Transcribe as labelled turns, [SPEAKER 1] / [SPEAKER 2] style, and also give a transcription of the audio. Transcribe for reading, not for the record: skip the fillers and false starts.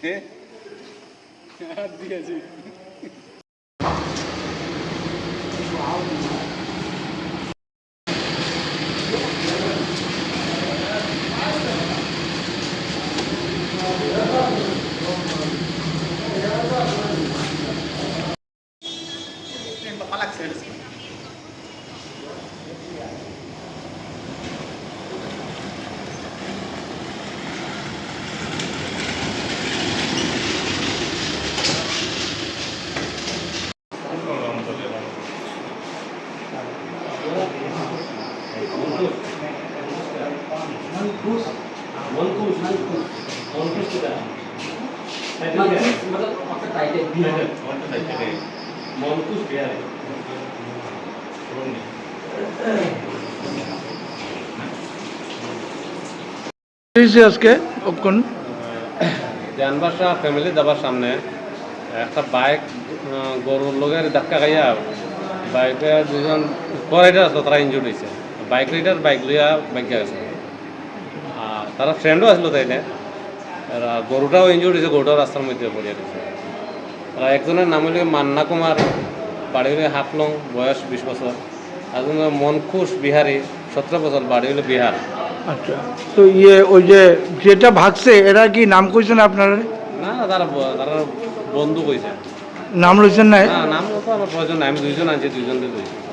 [SPEAKER 1] দিতে দিয়েছি।
[SPEAKER 2] আজকে
[SPEAKER 3] জানবাসা ফ্যামিলি যাবার সামনে একটা বাইক গরুর লোকের ধাক্কা খাইয়া বাইকে দুজন রাইডার আসলো, তারা ইনজুর্ড হয়েছে। বাইক রাইডার বাইক লইয়া বাইক গেছে, আর তারা ফ্রেন্ডও আসলো তাইলে। গরুটাও ইনজুর্ড হয়েছে, গরুটাও রাস্তার মধ্যে পড়িয়া দিয়েছে। তারা একজনের নাম হইল মান্না কুমার, বাড়ি হইলে হাফলং, বয়স 20 বছর। একজনের মনখুশ বিহারি, 17 বছর, বাড়ি হইল বিহার।
[SPEAKER 2] আচ্ছা, তো ওই যেটা ভাগছে এরা কি নাম কইছেন আপনারা?
[SPEAKER 3] না, তারা বন্ধু কইছে।
[SPEAKER 2] নাম লইছেন না?
[SPEAKER 3] নাম তো আমার প্রয়োজন নাই, আমি দুইজন আনছি, দুইজন দিয়ে